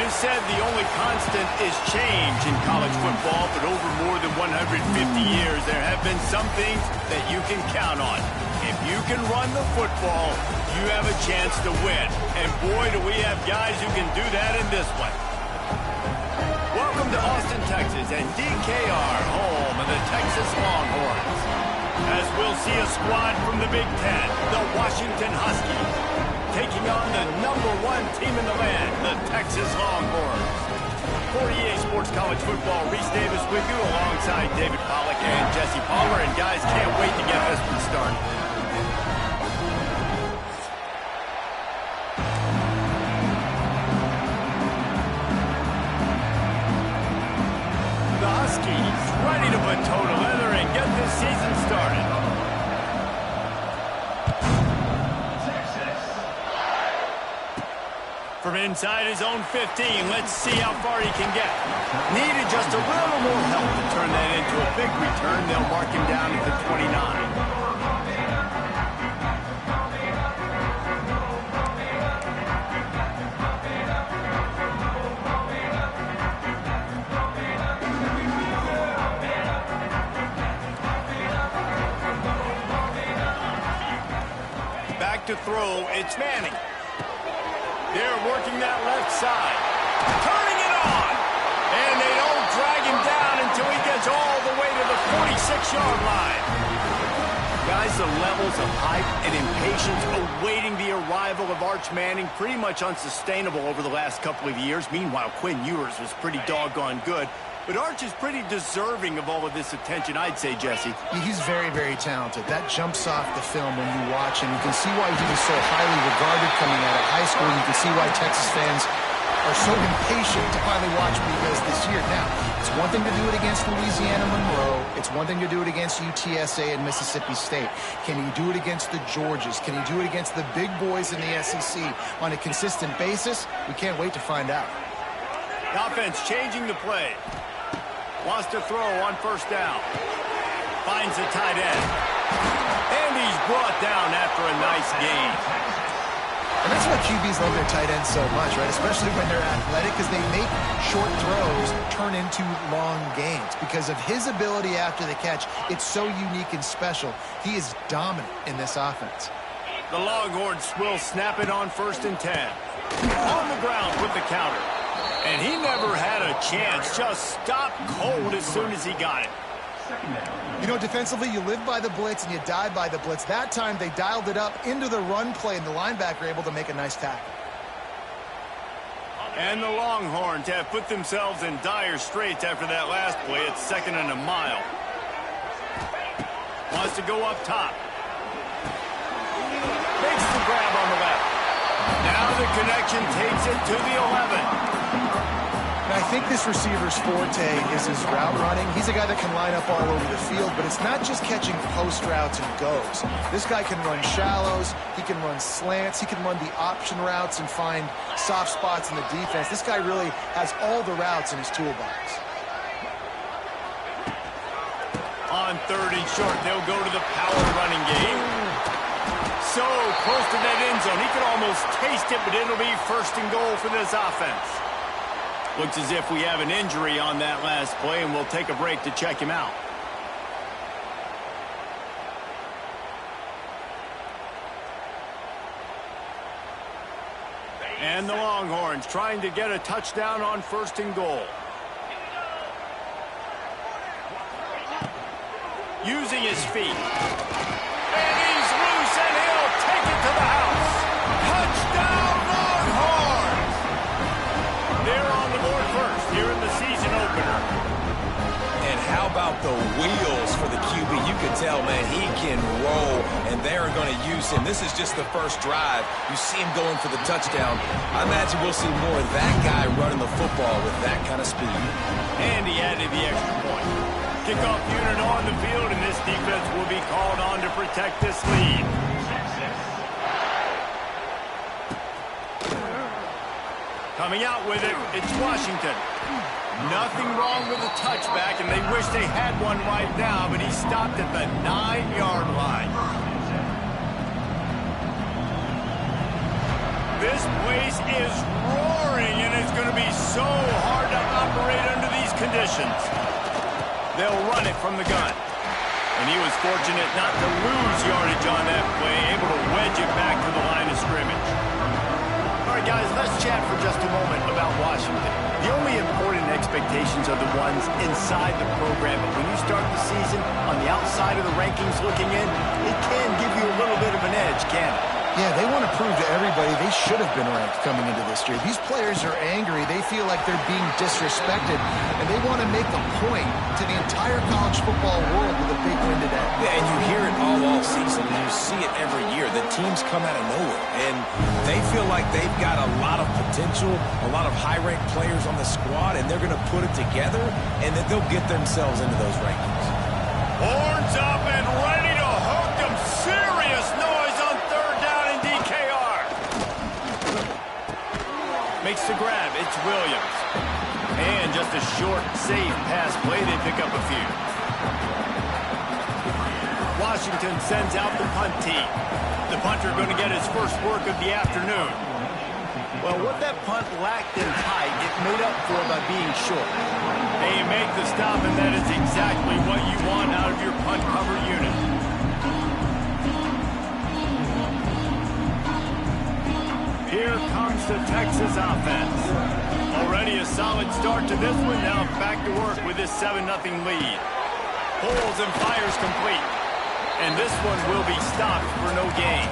always said the only constant is change in college football, but over more than 150 years, there have been some things that you can count on. If you can run the football, you have a chance to win. And boy, do we have guys who can do that in this one. Welcome to Austin, Texas, and DKR, home of the Texas Longhorns. As we'll see a squad from the Big Ten, the Washington Huskies, taking on the #1 team in the land, the Texas Longhorns. For EA Sports College Football, Reese Davis with you alongside David Pollack and Jesse Palmer. And guys, can't wait to get this one started. The Huskies ready to put toe to leather and get this season started. From inside his own 15, let's see how far he can get. Needed just a little more help to turn that into a big return. They'll mark him down at the 29. Back to throw, it's Manning. They're working that left side. Turning it on! And they don't drag him down until he gets all the way to the 46-yard line. Guys, the levels of hype and impatience awaiting the arrival of Arch Manning pretty much unsustainable over the last couple of years. Meanwhile, Quinn Ewers was pretty doggone good. But Arch is pretty deserving of all of this attention, I'd say, Jesse. He's very, very talented. That jumps off the film when you watch him. You can see why he was so highly regarded coming out of high school. You can see why Texas fans are so impatient to finally watch what he does this year. Now, it's one thing to do it against Louisiana Monroe. It's one thing to do it against UTSA and Mississippi State. Can he do it against the Georgias? Can he do it against the big boys in the SEC on a consistent basis? We can't wait to find out. The offense changing the play. Wants to throw on first down. Finds the tight end. And he's brought down after a nice gain. And that's why QBs love their tight ends so much, right? Especially when they're athletic, because they make short throws turn into long gains. Because of his ability after the catch, it's so unique and special. He is dominant in this offense. The Longhorns will snap it on 1st and 10. On the ground with the counter. And he never had a chance. Just stopped cold as soon as he got it. You know, defensively, you live by the blitz and you die by the blitz. That time, they dialed it up into the run play, and the linebacker able to make a nice tackle. And the Longhorns have put themselves in dire straits after that last play. It's 2nd and a mile. Wants to go up top. Makes the grab on the left. Now the connection takes it to the 11. And I think this receiver's forte is his route running. He's a guy that can line up all over the field, but it's not just catching post routes and goes. This guy can run shallows, he can run slants, he can run the option routes and find soft spots in the defense. This guy really has all the routes in his toolbox. On 3rd and short, they'll go to the power running game. So close to that end zone, he could almost taste it, but it'll be 1st and goal for this offense. Looks as if we have an injury on that last play, and we'll take a break to check him out. And the Longhorns trying to get a touchdown on 1st and goal. Using his feet. And he's loose, and he'll take it to the house. Touchdown, Longhorns! They're on the board first here in the season opener. And how about the wheels for the QB? You can tell, man, he can roll, and they're going to use him. This is just the first drive. You see him going for the touchdown. I imagine we'll see more of that guy running the football with that kind of speed. And he added the extra point. Kickoff unit on the field, and this defense will be called on to protect this lead. Coming out with it, it's Washington. Nothing wrong with the touchback, and they wish they had one right now, but he stopped at the 9-yard line. This place is roaring. scoring, and it's going to be so hard to operate under these conditions. They'll run it from the gun. And he was fortunate not to lose yardage on that play, able to wedge it back to the line of scrimmage. All right, guys, let's chat for just a moment about Washington. The only important expectations are the ones inside the program, but when you start the season on the outside of the rankings looking in, it can give you a little bit of an edge, can't it? Yeah, they want to prove to everybody they should have been ranked coming into this year. These players are angry. They feel like they're being disrespected, and they want to make a point to the entire college football world with a big win today. Yeah, and you hear it all season, and you see it every year. The teams come out of nowhere, and they feel like they've got a lot of potential, a lot of high-ranked players on the squad, and they're going to put it together, and then they'll get themselves into those rankings. Horns up and ready to hook them. Serious noise on third down in DKR. Makes the grab. It's Williams. And just a short, safe pass play. They pick up a few. Washington sends out the punt team. The punter going to get his first work of the afternoon. Well, what that punt lacked in height, it made up for by being short. They make the stop, and that is exactly what you want out of your punt cover unit. Here comes the Texas offense. Already a solid start to this one. Now back to work with this 7-0 lead. Pulls and fires complete. And this one will be stopped for no gain.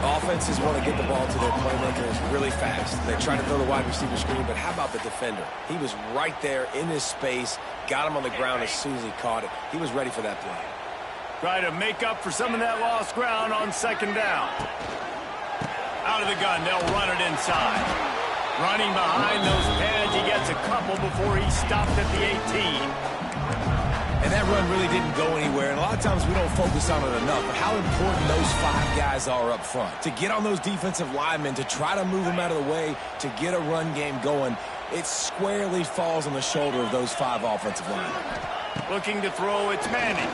Offenses want to get the ball to their playmakers really fast. They try to throw the wide receiver screen, but how about the defender? He was right there in his space, got him on the ground as soon as he caught it. He was ready for that play. Try to make up for some of that lost ground on second down. Out of the gun, they'll run it inside. Running behind those pads, he gets a couple before he stopped at the 18. And that run really didn't go anywhere, and a lot of times we don't focus on it enough, but how important those 5 guys are up front. To get on those defensive linemen, to try to move them out of the way, to get a run game going, it squarely falls on the shoulder of those 5 offensive linemen. Looking to throw, it's Manning.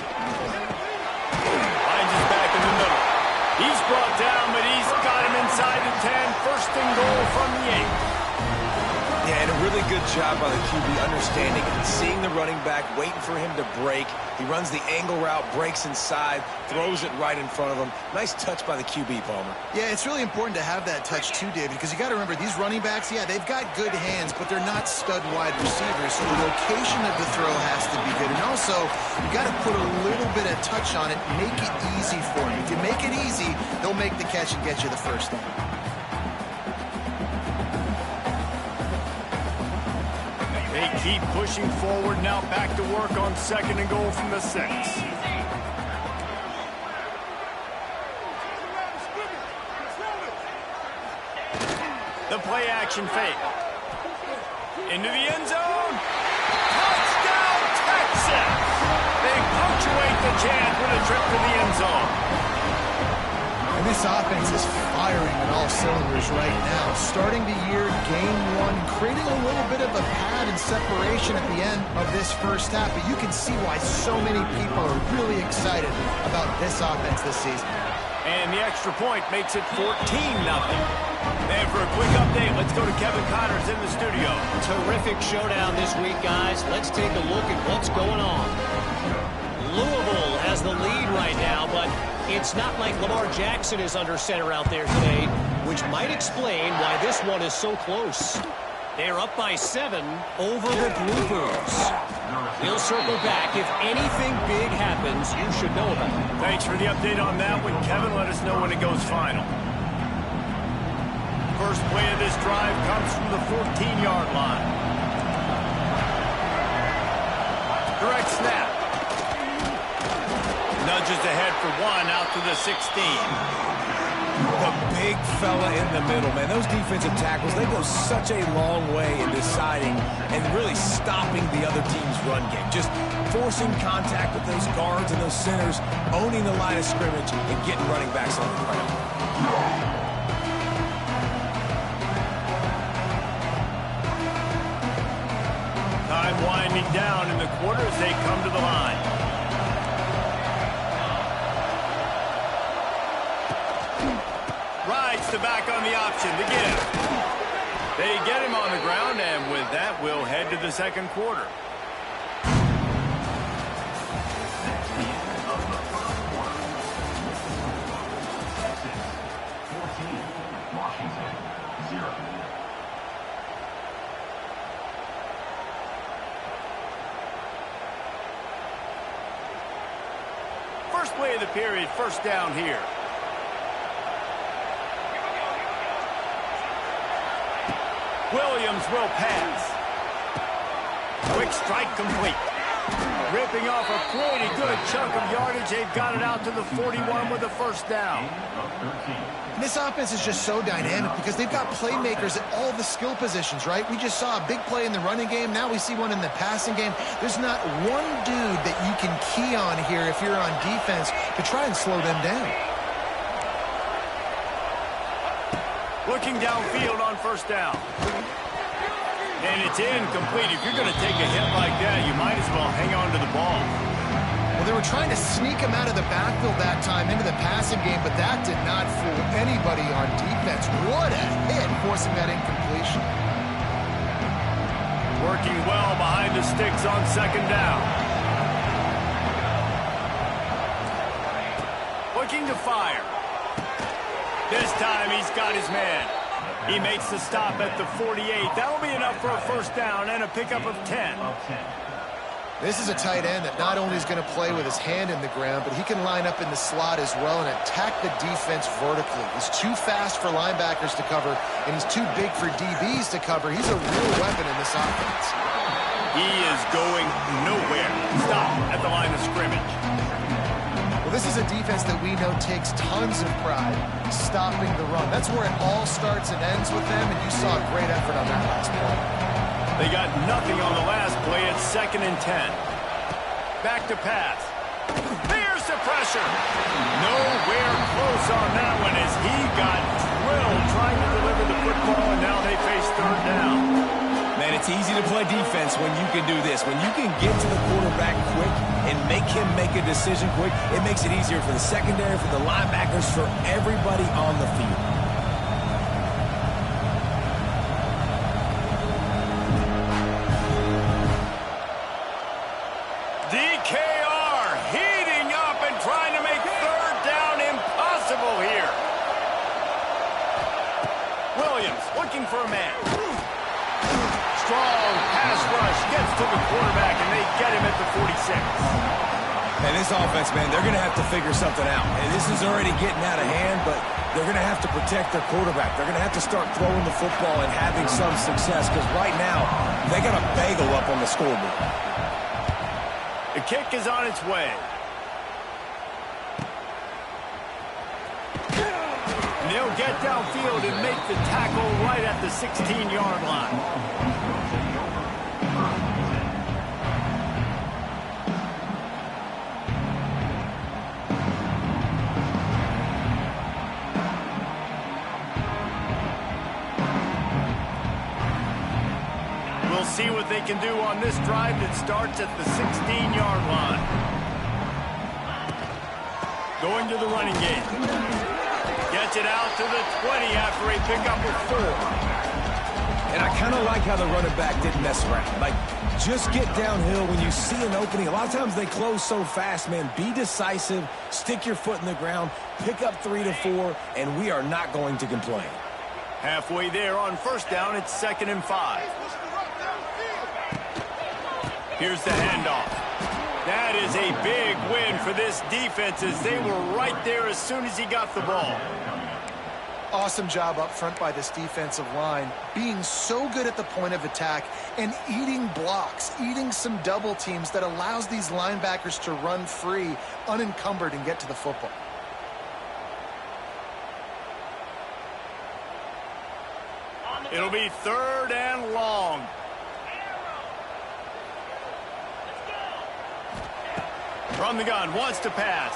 Finds his back in the middle. He's brought down, but he's got him inside the 10. First and goal from the 8. Yeah, and a really good job by the QB understanding it, seeing the running back, waiting for him to break. He runs the angle route, breaks inside, throws it right in front of him. Nice touch by the QB, Palmer. Yeah, it's really important to have that touch too, David, because you got to remember these running backs, yeah, they've got good hands, but they're not stud wide receivers, so the location of the throw has to be good. And also, you got to put a little bit of touch on it, make it easy for them. If you make it easy, they'll make the catch and get you the first down. They keep pushing forward, now back to work on second and goal from the 6. The play action fake. Into the end zone. Touchdown, Texas! They punctuate the chance with a trip to the end zone. And this offense is firing on all cylinders right now. Starting the year, game 1, creating a little bit of a pad and separation at the end of this first half. But you can see why so many people are really excited about this offense this season. And the extra point makes it 14-0. And for a quick update, let's go to Kevin Connors in the studio. Terrific showdown this week, guys. Let's take a look at what's going on. Louisville has the lead right now, but it's not like Lamar Jackson is under center out there today, which might explain why this one is so close. They're up by 7 over the Bluebirds. We'll circle back. If anything big happens, you should know about it. Thanks for the update on that one, Kevin. Let us know when it goes final. First play of this drive comes from the 14-yard line. Direct snap. Nudges ahead for 1 out to the 16. The big fella in the middle, man. Those defensive tackles, they go such a long way in deciding and really stopping the other team's run game. Just forcing contact with those guards and those centers, owning the line of scrimmage, and getting running backs on the ground. Time winding down in the quarter as they come to the line. Rides the back on the option to give. They get him on the ground, and with that, we'll head to the second quarter. First play of the period, first down here. Williams will pass. Quick strike complete. Ripping off a pretty good chunk of yardage. They've got it out to the 41 with a first down. This offense is just so dynamic because they've got playmakers at all the skill positions, right? We just saw a big play in the running game. Now we see one in the passing game. There's not one dude that you can key on here if you're on defense to try and slow them down. Looking downfield on first down. And it's incomplete. If you're going to take a hit like that, you might as well hang on to the ball. Well, they were trying to sneak him out of the backfield that time into the passing game, but that did not fool anybody on defense. What a hit, forcing that incompletion. Working well behind the sticks on second down. Looking to fire. This time he's got his man. He makes the stop at the 48. That'll be enough for a first down and a pickup of 10. This is a tight end that not only is going to play with his hand in the ground, but he can line up in the slot as well and attack the defense vertically. He's too fast for linebackers to cover, and he's too big for DBs to cover. He's a real weapon in this offense. He is going nowhere. Stop at the line of scrimmage. Well, this is a defense that we know takes tons of pride stopping the run. That's where it all starts and ends with them, and you saw a great effort on that last play. They got nothing on the last play. It's 2nd and 10. Back to pass. There's the pressure. Nowhere close on that one as he got drilled trying to deliver the football, and now they face third down. Man, it's easy to play defense when you can do this. When you can get to the quarterback quick and make him make a decision quick, it makes it easier for the secondary, for the linebackers, for everybody on the field. DKR heating up and trying to make third down impossible here. Williams looking for a man. Strong pass rush gets to the quarterback, and they get him at the 46. And this offense, man, they're going to have to figure something out. And this is already getting out of hand, but they're going to have to protect their quarterback. They're going to have to start throwing the football and having some success because right now they got a bagel up on the scoreboard. The kick is on its way. And they'll get downfield and make the tackle right at the 16-yard line. We'll see what they can do on this drive that starts at the 16-yard line. Going to the running game. Gets it out to the 20 after a pickup of 4. And I kind of like how the running back didn't mess around. Like, just get downhill when you see an opening. A lot of times they close so fast, man. Be decisive, stick your foot in the ground, pick up 3 to 4, and we are not going to complain. Halfway there on first down, it's 2nd and 5. Here's the handoff. That is a big win for this defense as they were right there as soon as he got the ball. Awesome job up front by this defensive line, being so good at the point of attack and eating blocks, eating some double teams that allows these linebackers to run free, unencumbered, and get to the football. It'll be 3rd and long. From the gun, wants to pass.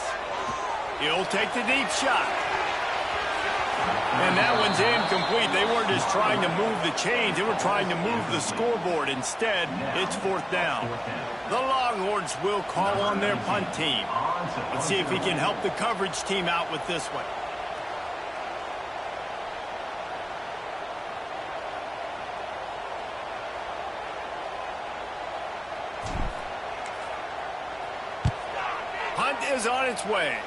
He'll take the deep shot. And that one's incomplete. They weren't just trying to move the chains. They were trying to move the scoreboard. Instead, it's 4th down. The Longhorns will call on their punt team. Let's see if he can help the coverage team out with this one. is on its way.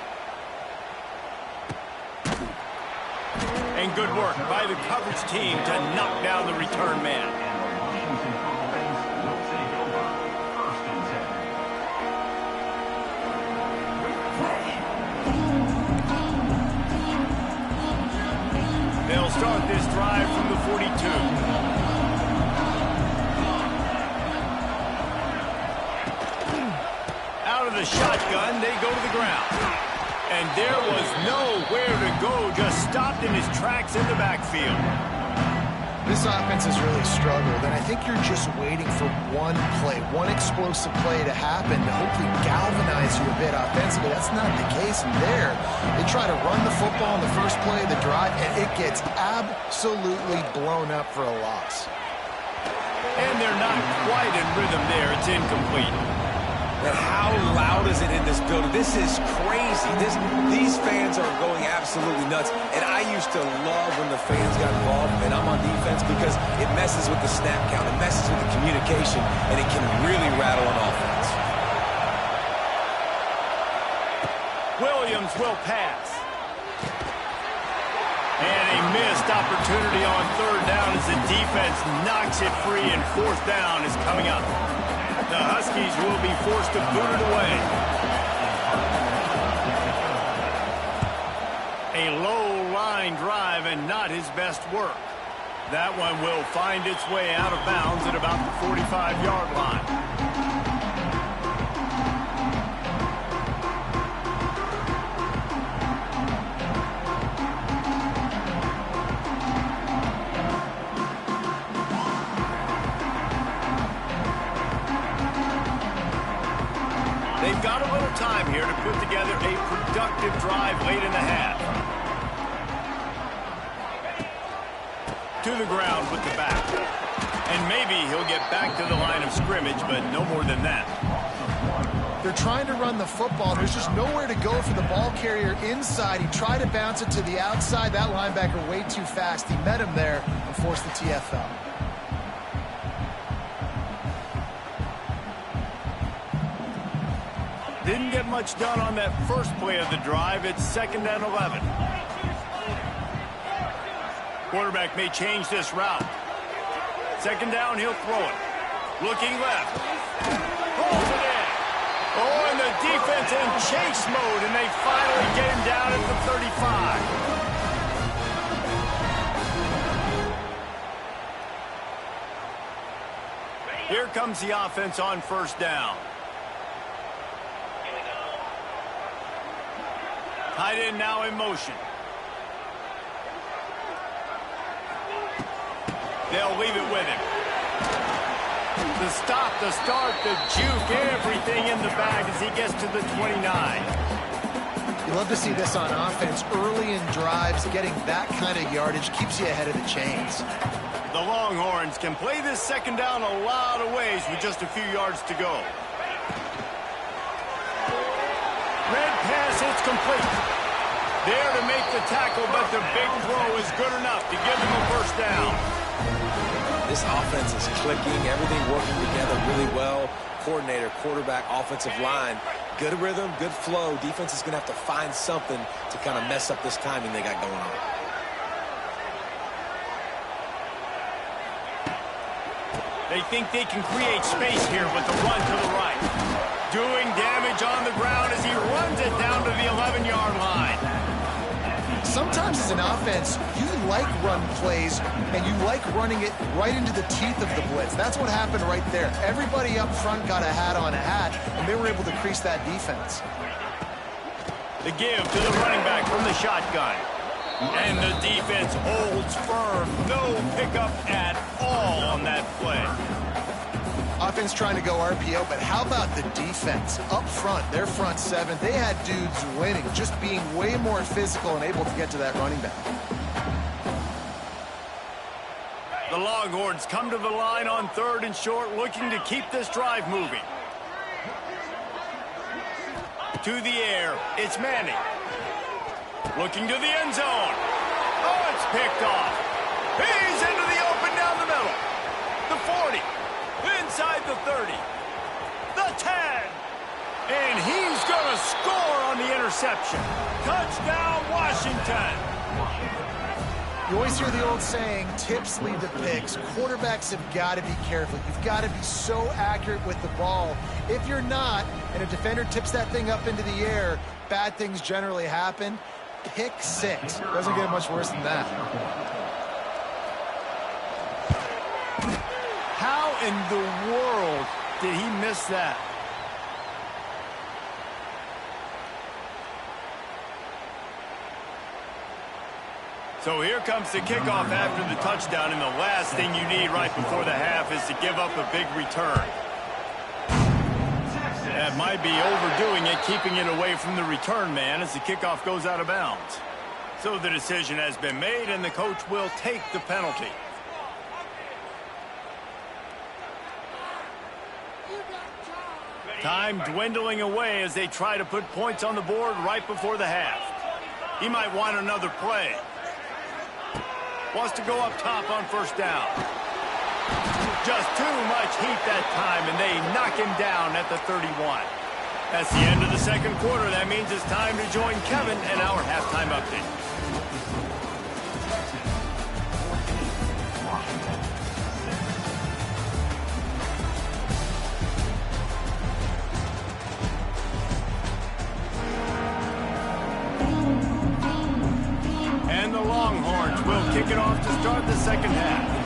And good work by the coverage team to knock down the return man. They'll start this drive from the 42. Out of the shotgun, they go to the ground. And there was nowhere to go, just stopped in his tracks in the backfield. This offense has really struggled, and I think you're just waiting for one play, one explosive play to happen to hopefully galvanize you a bit offensively. That's not the case in there. They try to run the football in the first play of the drive, and it gets absolutely blown up for a loss. And they're not quite in rhythm there. It's incomplete. And how loud is it in this building? This is crazy. These fans are going absolutely nuts. And I used to love when the fans got involved and I'm on defense because it messes with the snap count. It messes with the communication, and it can really rattle an offense. Williams will pass. And a missed opportunity on third down as the defense knocks it free, and fourth down is coming up. The Huskies will be forced to boot it away. A low line drive and not his best work. That one will find its way out of bounds at about the 45-yard line. They've got a little time here to put together a productive drive late in the half. To the ground with the back. And maybe he'll get back to the line of scrimmage, but no more than that. They're trying to run the football. There's just nowhere to go for the ball carrier inside. He tried to bounce it to the outside. That linebacker way too fast. He met him there and forced the TFL. Didn't get much done on that first play of the drive. It's 2nd and 11. Quarterback may change this route. 2nd down, he'll throw it. Looking left. Holds it in. Oh, and the defense in chase mode, and they finally get him down at the 35. Here comes the offense on first down. Tight end now in motion. They'll leave it with him. The stop, the start, the juke, everything in the bag as he gets to the 29. You love to see this on offense. Early in drives, getting that kind of yardage keeps you ahead of the chains. The Longhorns can play this 2nd down a lot of ways with just a few yards to go. Red pass, it's complete. There to make the tackle, but the big throw is good enough to give them a first down. This offense is clicking, everything working together really well. Coordinator, quarterback, offensive line, good rhythm, good flow. Defense is going to have to find something to kind of mess up this timing they got going on. They think they can create space here with the run to the right. Doing damage on the ground as he runs it down to the 11-yard line. Sometimes as an offense, you like run plays, and you like running it right into the teeth of the blitz. That's what happened right there. Everybody up front got a hat on a hat, and they were able to crease that defense. The give to the running back from the shotgun. And the defense holds firm. No pickup at all on that play. Offense trying to go RPO, but how about the defense? Up front, their front seven, they had dudes winning, just being way more physical and able to get to that running back. The Longhorns come to the line on 3rd and short, looking to keep this drive moving. To the air, it's Manning. Looking to the end zone. Oh, it's picked off. He's into the open down the middle. The 40. Inside the 30. The 10. And he's going to score on the interception. Touchdown, Washington. You always hear the old saying, tips lead to picks. Quarterbacks have got to be careful. You've got to be so accurate with the ball. If you're not, and a defender tips that thing up into the air, bad things generally happen. Pick six. Doesn't get much worse than that. How in the world did he miss that? So here comes the kickoff after the touchdown, and the last thing you need right before the half is to give up a big return. That might be overdoing it, keeping it away from the return man as the kickoff goes out of bounds. So the decision has been made, and the coach will take the penalty. Time dwindling away as they try to put points on the board right before the half. He might want another play. Wants to go up top on first down. Just too much heat that time, and they knock him down at the 31. That's the end of the second quarter. That means it's time to join Kevin in our halftime update. And the Longhorns will kick it off to start the second half.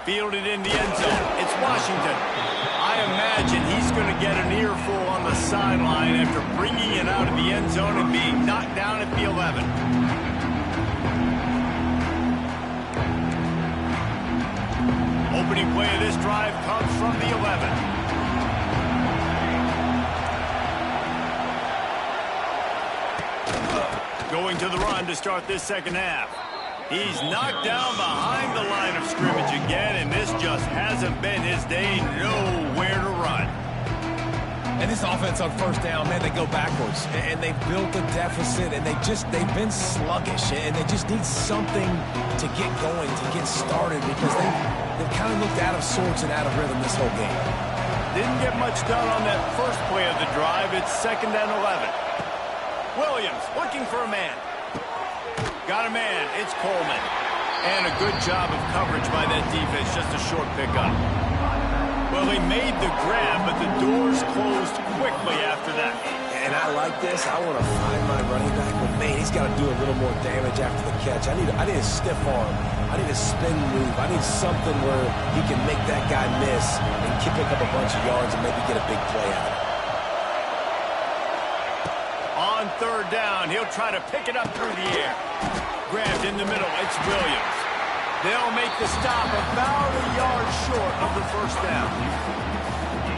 Fielded in the end zone. It's Washington. I imagine he's going to get an earful on the sideline after bringing it out of the end zone and being knocked down at the 11. Opening play of this drive comes from the 11. Going to the run to start this second half. He's knocked down behind the line of scrimmage again, and this just hasn't been his day. Nowhere to run. And this offense on first down, man, they go backwards. And they've built a deficit, and they've been sluggish. And they just need something to get going, to get started, because they've kind of looked out of sorts and out of rhythm this whole game. Didn't get much done on that first play of the drive. It's 2nd and 11. Williams looking for a man. Got a man. It's Coleman. And a good job of coverage by that defense. Just a short pickup. Well, they made the grab, but the doors closed quickly after that. And I like this. I want to find my running back, but man, he's got to do a little more damage after the catch. I need a stiff arm. I need a spin move. I need something where he can make that guy miss and pick up a bunch of yards and maybe get a big play out of it. On third down, he'll try to pick it up through the air. Grabbed in the middle, it's Williams. They'll make the stop about a yard short of the first down.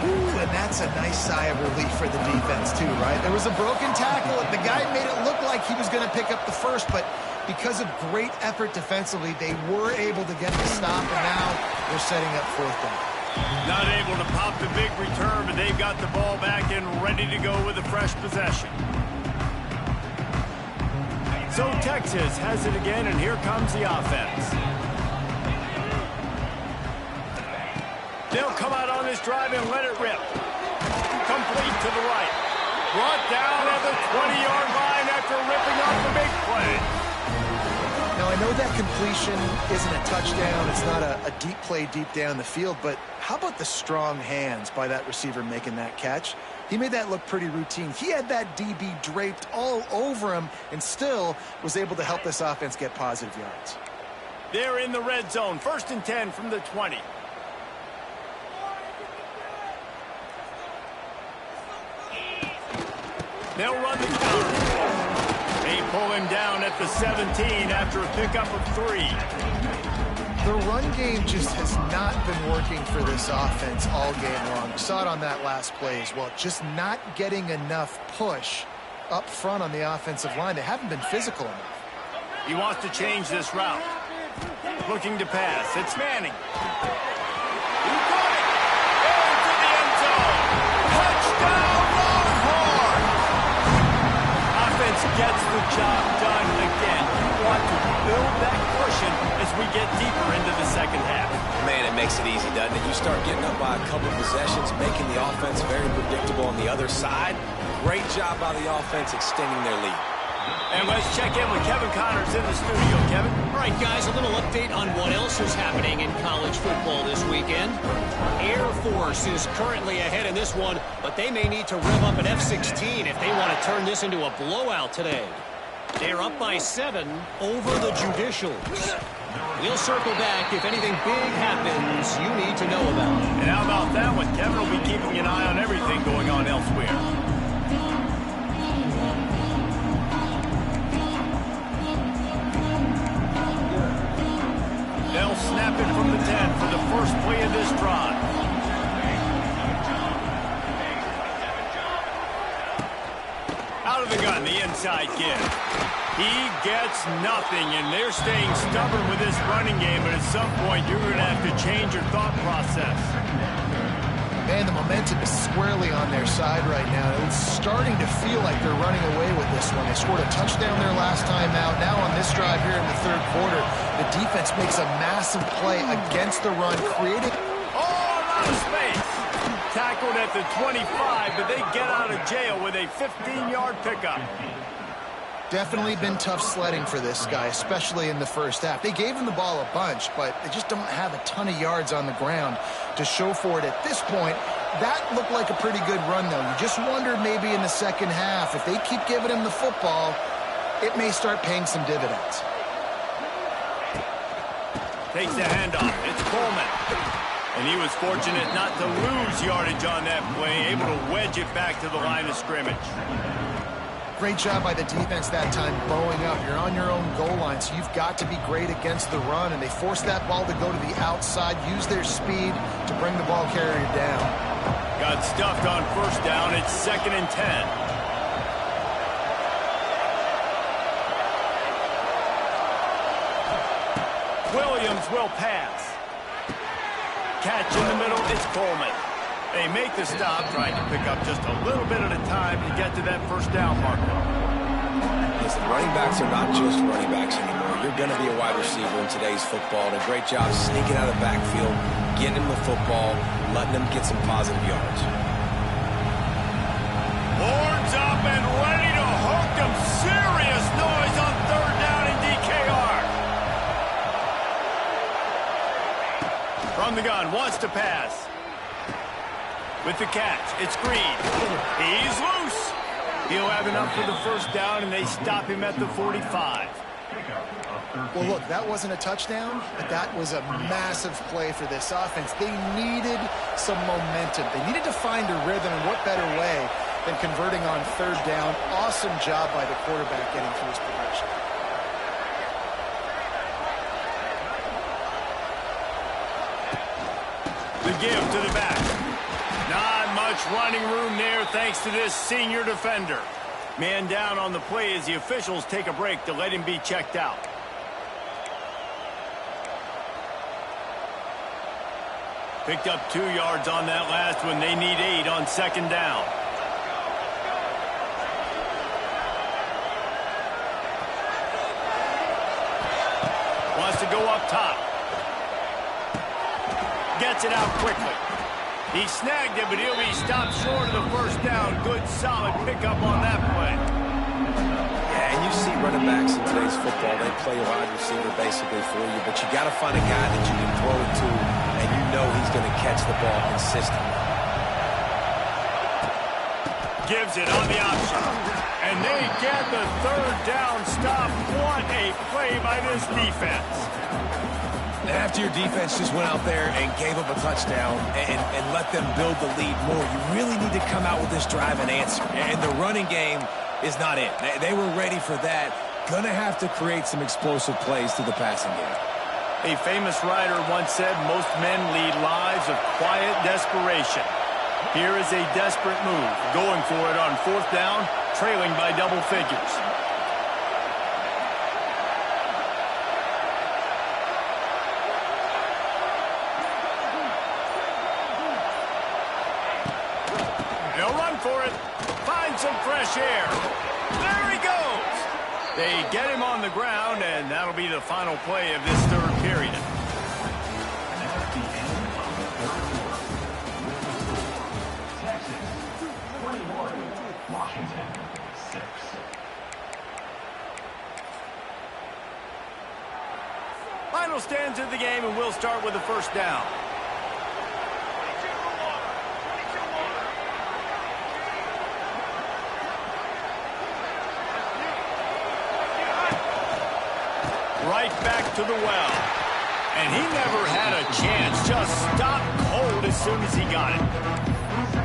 Ooh, and that's a nice sigh of relief for the defense too, right? There was a broken tackle. The guy made it look like he was going to pick up the first, but because of great effort defensively, they were able to get the stop, and now they're setting up fourth down. Not able to pop the big return, but they've got the ball back and ready to go with a fresh possession. So Texas has it again, and here comes the offense. They'll come out on this drive and let it rip. Complete to the right. Brought down at the 20-yard line after ripping off the big play. Now, I know that completion isn't a touchdown. It's not a deep play deep down the field, but how about the strong hands by that receiver making that catch? He made that look pretty routine. He had that DB draped all over him and still was able to help this offense get positive yards. They're in the red zone. 1st and 10 from the 20. They'll run the counter. They pull him down at the 17 after a pickup of 3. The run game just has not been working for this offense all game long. We saw it on that last play as well. Just not getting enough push up front on the offensive line. They haven't been physical enough. He wants to change this route. Looking to pass. It's Manning. He got it. Into the end zone. Touchdown, Longhorn. Offense gets the job done again. You want to build that cushion as we get deeper it easy, doesn't it? You start getting up by a couple possessions, making the offense very predictable on the other side. Great job by the offense extending their lead. And let's check in with Kevin Connors in the studio. Kevin? All right, guys, a little update on what else is happening in college football this weekend. Air Force is currently ahead in this one, but they may need to rev up an F-16 if they want to turn this into a blowout today. They're up by 7 over the Judicials. We'll circle back if anything big happens you need to know about. And how about that one? Kevin will be keeping an eye on everything going on elsewhere. They'll snap it from the 10 for the first play of this drive. Out of the gun, the inside kid. He gets nothing, and they're staying stubborn with this running game, but at some point you're going to have to change your thought process. Man, the momentum is squarely on their side right now. It's starting to feel like they're running away with this one. They scored a touchdown their last time out. Now on this drive here in the third quarter, the defense makes a massive play against the run, creating... Oh, a lot of space. Tackled at the 25, but they get out of jail with a 15-yard pickup. Definitely been tough sledding for this guy, especially in the first half. They gave him the ball a bunch, but they just don't have a ton of yards on the ground to show for it at this point. That looked like a pretty good run, though. You just wondered maybe in the second half, if they keep giving him the football, it may start paying some dividends. Takes the handoff. It's Coleman. And he was fortunate not to lose yardage on that play, able to wedge it back to the line of scrimmage. Great job by the defense that time, bowing up. You're on your own goal line, so you've got to be great against the run, and they forced that ball to go to the outside, use their speed to bring the ball carrier down. Got stuffed on first down. It's 2nd and 10. Williams will pass. Catch in the middle, it's Coleman. They make the stop, trying to pick up just a little bit at a time to get to that first down marker. Listen, running backs are not just running backs anymore. You're going to be a wide receiver in today's football. And a great job sneaking out of the backfield, getting him the football, letting him get some positive yards. Horns up and ready to hook them. Serious noise on third down in DKR. From the gun, wants to pass. With the catch, it's Green. He's loose. He'll have enough for the first down, and they stop him at the 45. Well, look, that wasn't a touchdown, but that was a massive play for this offense. They needed some momentum. They needed to find a rhythm, and what better way than converting on third down. Awesome job by the quarterback getting through his progression. The give to the back. Not much running room there thanks to this senior defender. Man down on the play as the officials take a break to let him be checked out. Picked up 2 yards on that last one. They need 8 on second down. Wants to go up top. Gets it out quickly. He snagged it, but he'll be stopped short of the first down. Good, solid pickup on that play. Yeah, and you see running backs in today's football, they play a wide receiver basically for you, but you got to find a guy that you can throw it to, and you know he's going to catch the ball consistently. Gives it on the option. And they get the third down stop. What a play by this defense. After your defense just went out there and gave up a touchdown and let them build the lead more, you really need to come out with this drive and answer. And the running game is not it. They were ready for that. Going to have to create some explosive plays through the passing game. A famous writer once said, most men lead lives of quiet desperation. Here is a desperate move, going for it on fourth down, trailing by double figures. They'll run for it. Find some fresh air. There he goes. They get him on the ground, and that'll be the final play of this third period. Final stands of the game, and we'll start with the first down. Right back to the well. And he never had a chance. Just stopped cold as soon as he got it.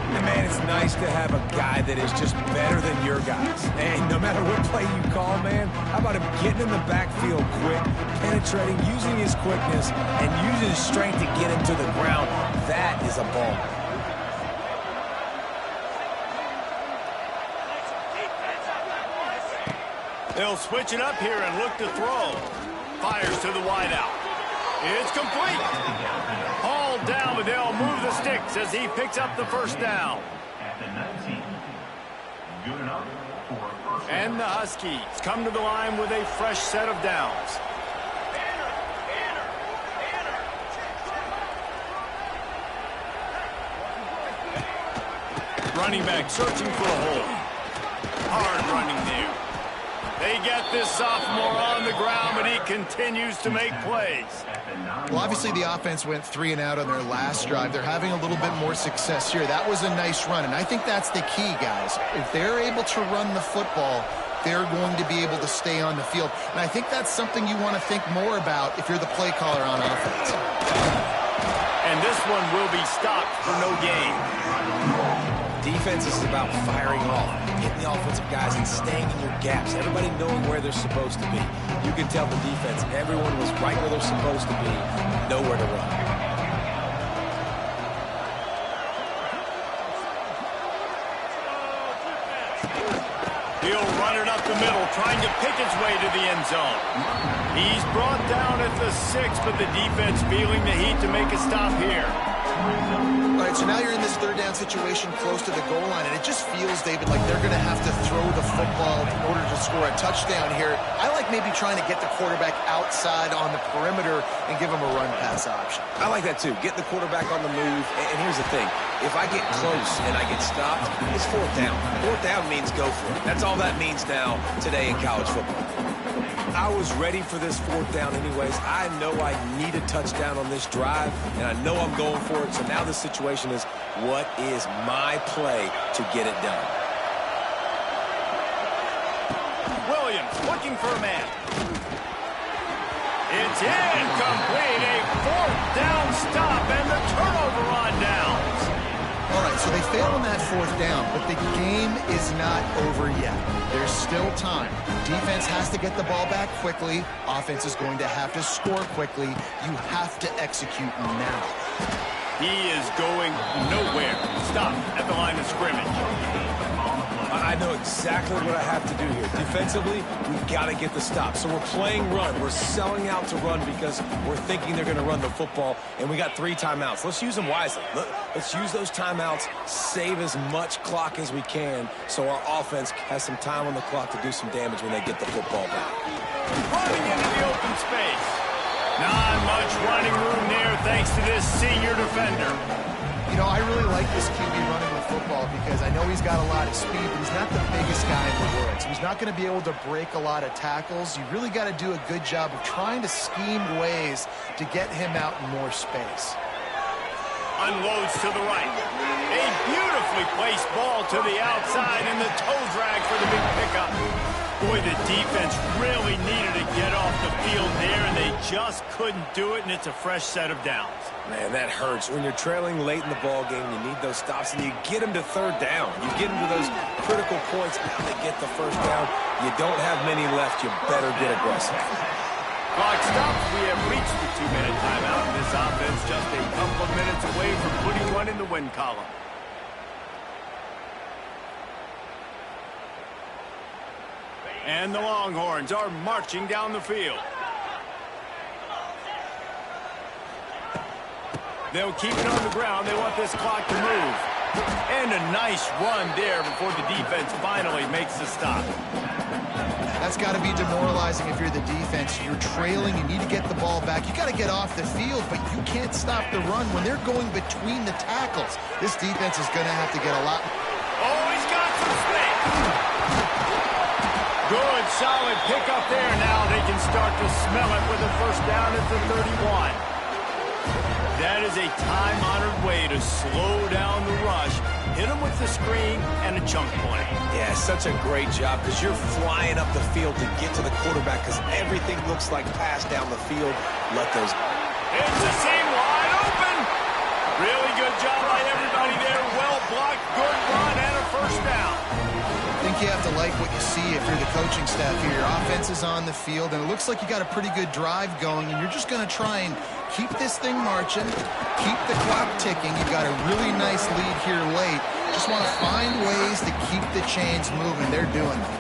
And man, it's nice to have a guy that is just better than your guys. And no matter what play you call, man, how about him getting in the backfield quick, penetrating, using his quickness, and using his strength to get him to the ground. That is a ball. They'll switch it up here and look to throw. Fires to the wideout. It's complete. Hauled down, but they'll move the sticks as he picks up the first down. And the Huskies come to the line with a fresh set of downs. Running back searching for a hole. Hard running there. They get this sophomore on the ground, but he continues to make plays. Well, obviously the offense went 3 and out on their last drive. They're having a little bit more success here. That was a nice run, and I think that's the key, guys. If they're able to run the football, they're going to be able to stay on the field. And I think that's something you want to think more about if you're the play caller on offense. And this one will be stopped for no gain. Defense is about firing off, hitting the offensive guys and staying in your gaps. Everybody knowing where they're supposed to be. You can tell the defense, everyone was right where they're supposed to be, nowhere to run. He'll run it up the middle, trying to pick his way to the end zone. He's brought down at the 6, but the defense feeling the heat to make a stop here. All right, so now you're in this third down situation close to the goal line, and it just feels, David, like they're going to have to throw the football in order to score a touchdown here. I like maybe trying to get the quarterback outside on the perimeter and give him a run-pass option. I like that, too. Get the quarterback on the move. And here's the thing. If I get close and I get stopped, it's fourth down. Fourth down means go for it. That's all that means now today in college football. I was ready for this fourth down anyways. I know I need a touchdown on this drive, and I know I'm going for it. So now the situation is, what is my play to get it done? Williams looking for a man. It's incomplete. A fourth down stop and the turnover on downs. All right, so they fail on that fourth down, but the game is not over yet. There's still time. Defense has to get the ball back quickly. Offense is going to have to score quickly. You have to execute now. He is going nowhere. Stop at the line of scrimmage. I know exactly what I have to do here. Defensively, we've got to get the stop. So we're playing run. We're selling out to run because we're thinking they're going to run the football, and we got 3 timeouts. Let's use them wisely. Let's use those timeouts, save as much clock as we can so our offense has some time on the clock to do some damage when they get the football back. Running into the open space. Not much running room there thanks to this senior defender. You know, I really like this QB running the football because I know he's got a lot of speed, but he's not the biggest guy in the world. So he's not going to be able to break a lot of tackles. You really got to do a good job of trying to scheme ways to get him out in more space. Unloads to the right. A beautifully placed ball to the outside and the toe drag for the big pickup. Boy, the defense really needed to get off the field there, and they just couldn't do it, and it's a fresh set of downs. Man, that hurts. When you're trailing late in the ball game, you need those stops, and you get them to third down. You get them to those critical points. Now they get the first down. You don't have many left. You better get aggressive. Clock stops. We have reached the 2-minute timeout, and this offense just a couple of minutes away from putting one in the win column. And the Longhorns are marching down the field. They'll keep it on the ground. They want this clock to move. And a nice run there before the defense finally makes the stop. That's got to be demoralizing if you're the defense. You're trailing. You need to get the ball back. You got to get off the field, but you can't stop the run when they're going between the tackles. This defense is going to have to get a lot. Oh, he's got some space. Good, solid pickup there. Now they can start to smell it with a first down at the 31. That is a time-honored way to slow down the rush, hit them with the screen, and a chunk play. Yeah, such a great job because you're flying up the field to get to the quarterback because everything looks like pass down the field. Let those... It's a seam wide open. Really good job by everybody there. Well blocked, good run, and a first down. I think you have to like what you see if you're the coaching staff here. Your offense is on the field, and it looks like you got a pretty good drive going, and you're just going to try and keep this thing marching, keep the clock ticking. You've got a really nice lead here late. Just want to find ways to keep the chains moving. They're doing it.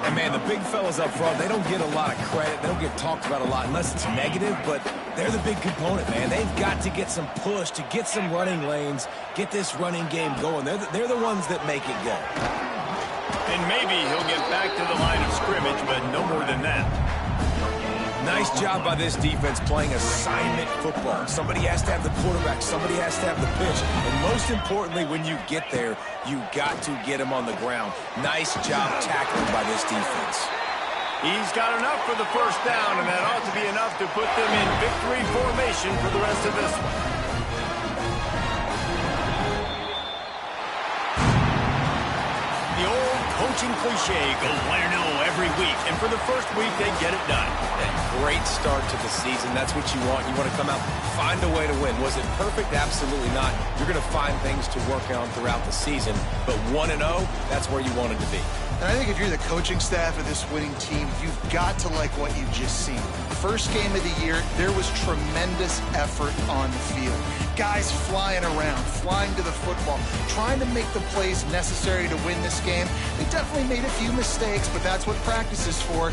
And, man, the big fellas up front, they don't get a lot of credit. They don't get talked about a lot unless it's negative, but they're the big component, man. They've got to get some push, to get some running lanes, get this running game going. They're the ones that make it go. And maybe he'll get back to the line of scrimmage, but no more than that. Nice job by this defense playing assignment football. Somebody has to have the quarterback. Somebody has to have the pitch. And most importantly, when you get there, you got to get him on the ground. Nice job tackling by this defense. He's got enough for the first down, and that ought to be enough to put them in victory formation for the rest of this one. The old coaching cliche, go win or no every week. And for the first week, they get it done. A great start to the season. That's what you want. You want to come out, find a way to win. Was it perfect? Absolutely not. You're going to find things to work on throughout the season. But 1-0, that's where you wanted to be. And I think if you're the coaching staff of this winning team, you've got to like what you've just seen. First game of the year, there was tremendous effort on the field. Guys flying around, flying to the football, trying to make the plays necessary to win this game. They definitely made a few mistakes, but that's what practice is for.